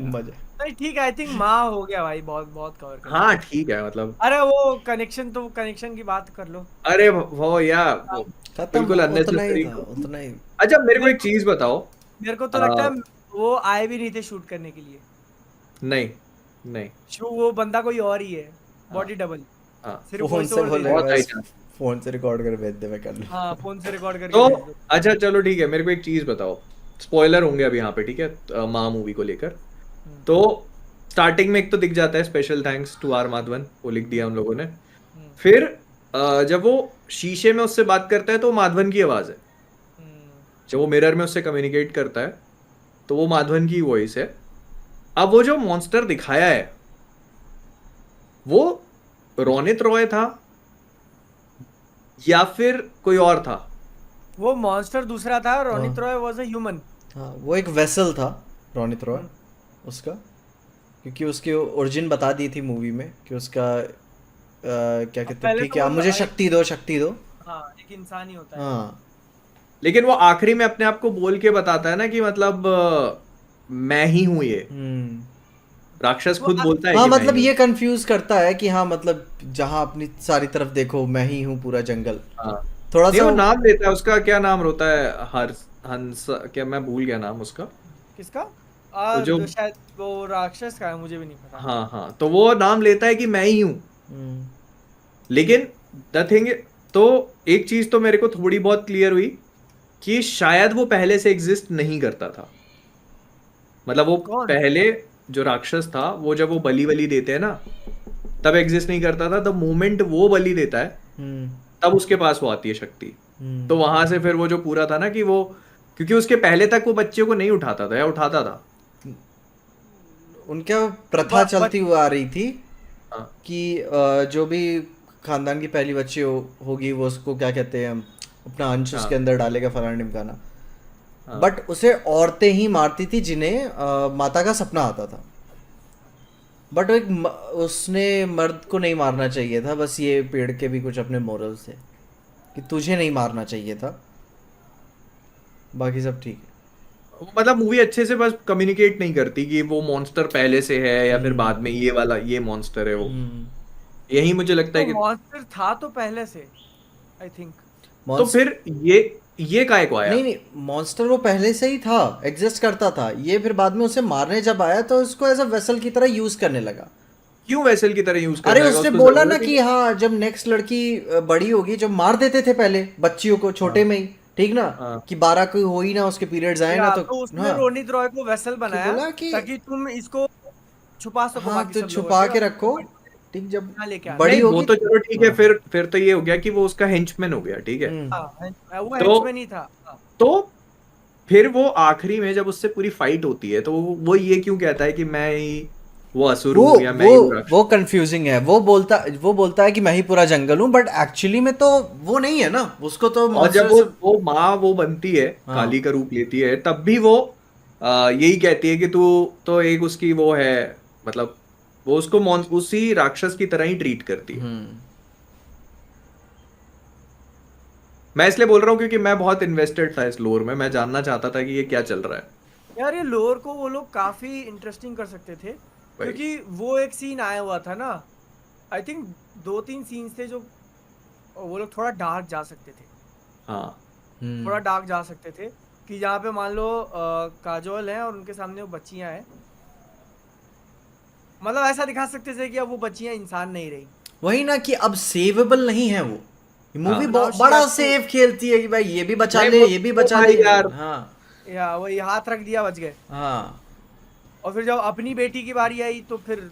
मजा। नहीं ठीक है, आई थिंक माँ हो गया भाई, बहुत बहुत कवर कर हाँ लिया। ठीक है मतलब। अरे वो कनेक्शन, तो कनेक्शन की बात कर लो। अरे वो यार वो खत्म, बिल्कुल उतना ही अननेसेसरी। था, उतना ही। अच्छा मेरे को मेरे एक को चीज बताओ। मेरे को तो लगता है आ, वो आए भी नहीं थे शूट करने के लिए। नहीं नहीं। वो बंदा कोई और ही है, हाँ बॉडी डबल, हाँ। सिर्फ फोन वॉइस से ओवर दे रहा है। बहुत बोलेगा हाई इस, चांस। फोन से रिकॉर्ड कर भेज दे, मैं कर लूँ। हाँ, फोन से रिकॉर्ड करके तो भेज दो। अच्छा चलो ठीक है, मेरे को एक चीज बताओ। स्पॉइलर होंगे अब यहाँ पे, ठीक है, माँ मूवी को लेकर। हम्म, तो स्टार्टिंग में एक तो दिख जाता है special thanks to R Madhavan, वो लिख दिया हम्म, हम लोगों ने। हम्म, फिर जब वो शीशे में उससे बात करता है तो वो माधवन की आवाज है। हम्म। जब वो मिरर में उससे कम्युनिकेट करता है तो वो माधवन की वॉइस है। अब वो जो मॉन्स्टर दिखाया है वो रोनित रॉय था या फिर कोई और था? वो मॉन्स्टर दूसरा था, रोनित हाँ रॉय वाज अ ह्यूमन। हाँ, वो एक वेसल था, रोनित रॉय उसका। क्योंकि उसकी ओरिजिन बता दी थी मूवी में कि उसका क्या अब कहते हैं, पहले ठीक तो है आप वो मुझे एक, शक्ति दो, शक्ति दो। हाँ एक इंसान ही होता है वो। हाँ लेकिन वो आखिरी में अपने आप को बोल के बताता है ना कि मतलब मैं ही हूं ये। हम्म। राक्षस वो खुद बोलता है हाँ कि मैं ही मतलब हूं। ये कंफ्यूज करता है कि हाँ मतलब जहाँ अपनी सारी तरफ देखो मैं ही हूँ पूरा जंगल। हाँ। थोड़ा नहीं सा वो नाम लेता है उसका, क्या नाम होता है, हर हंस, क्या मैं भूल गया नाम उसका। किसका? वो जो, शायद वो राक्षस का है, मुझे भी नहीं पता। हाँ हाँ, तो वो नाम लेता है कि मैं ही हूं। हम्म, लेकिन द थिंग, तो एक चीज तो मेरे को थोड़ी बहुत क्लियर हुई कि शायद वो पहले से एग्जिस्ट नहीं करता था। मतलब वो कौन? पहले जो राक्षस था वो जब वो बलि वली देते हैं ना तब एग्जिस्ट नहीं करता था। द मोमेंट वो बलि देता है हम्म, तब उसके पास वो आती है शक्ति। हम्म। तो वहां से फिर वो जो पूरा था ना कि वो, क्योंकि उसके पहले तक वो बच्चे को नहीं उठाता था या उठाता था। उनका प्रथा ब, ब, चलती हुई आ रही थी हाँ कि जो भी खानदान की पहली बच्ची होगी वो उसको क्या कहते हैं, अपना अंश उसके हाँ अंदर डालेगा, फलाना ढिमकाना। हाँ। बट उसे औरतें ही मारती थी जिन्हें माता का सपना आता था। बट उसने मर्द को नहीं मारना चाहिए था, बस ये पेड़ के भी कुछ अपने मोरल्स थे कि तुझे नहीं मारना चाहिए था, बाकी सब ठीक मतलब मूवी अच्छे से बस कम्युनिकेट नहीं करती कि वो मॉन्स्टर पहले से है है। या फिर बाद में ये वाला ये मॉन्स्टर है वो। हम्म। यही मुझे लगता है तो कि, मॉन्स्टर था तो पहले से, आई थिंक। तो मॉन्स्ट फिर ये काय को आया? नहीं नहीं, मॉन्स्टर वो पहले से ही था, एग्जिस्ट करता था। ये फिर बाद में उसे मारने जब आया तो उसको एज अ वेसल की तरह यूज करने लगा। क्यों वेसल की तरह यूज अरे करने लगा? उसने उसको बोला ना जरूरत ही कि नहीं। हाँ जब नेक्स्ट लड़की बड़ी होगी, जब मार देते थे पहले बच्चियों को छोटे हाँ में ही, ठीक ना, हाँ कि 12 कोई हो ही ना, उसके पीरियड्स आए ना, या तो तो उसने हाँ रोनित रॉय को वेसल कि बनाया बोला कि ताकि तुम इसको छुपा सको हाँ बाकी तो सब लोगों छुपा से, के और रखो, बड़ी ठीक, जब यहाँ लेके आना। बड़ी नहीं वो होगी। तो चलो ठीक है, हाँ। फिर तो ये हो गया कि वो उसका हेंचमैन हो गया, ठीक है। हम्म। हाँ, वो तो हेंचमैन ही था, हाँ। तो फिर वो आखिरी में जब उससे पूरी फाइट होती है तो वो ये क्यों कहता है कि मैं ही वो असुर वो हूं या मैं वो ही वो राक्षस? वो कंफ्यूजिंग है। वो बोलता है कि मैं ही पूरा जंगल हूँ, बट एक्चुअली में तो वो नहीं है ना, उसको तो और जब मॉन्स्टर वो से। वो माँ वो बनती है, हाँ। काली का रूप लेती है, तब भी वो यही कहती है कि तू तो एक उसकी वो है, मतलब वो उसको उसी राक्षस की तरह ही ट्रीट करती है। हम्म। मैं इसलिए बोल रहा हूँ क्योंकि मैं बहुत इन्वेस्टेड था इस लोर में, मैं जानना चाहता था कि ये क्या चल रहा है। यार ये लोर को वो लोग काफी इंटरेस्टिंग कर सकते थे, भाई। क्योंकि वो एक सीन आया हुआ था ना, आई थिंक दो तीन सीन्स थे जो वो लोग थोड़ा डार्क जा सकते थे, हाँ हम्म। थोड़ा डार्क जा सकते थे। कि जहाँ पे मान लो काजोल है और उनके सामने वो बच्चियां हैं, मतलब ऐसा दिखा सकते थे कि अब वो बच्चियां इंसान नहीं रही। वही ना कि अब सेवेबल नहीं है वो। मूवी तो नाउ शी बड़ा हैज टू, सेफ खेलती है कि भाई ये भी बचा नहीं ले, ये भी वो बचा ले, भाई ये भी यार, हाँ। या वही हाथ रख दिया, बच गए। हाँ। और फिर जब अपनी बेटी की बारी आई तो फिर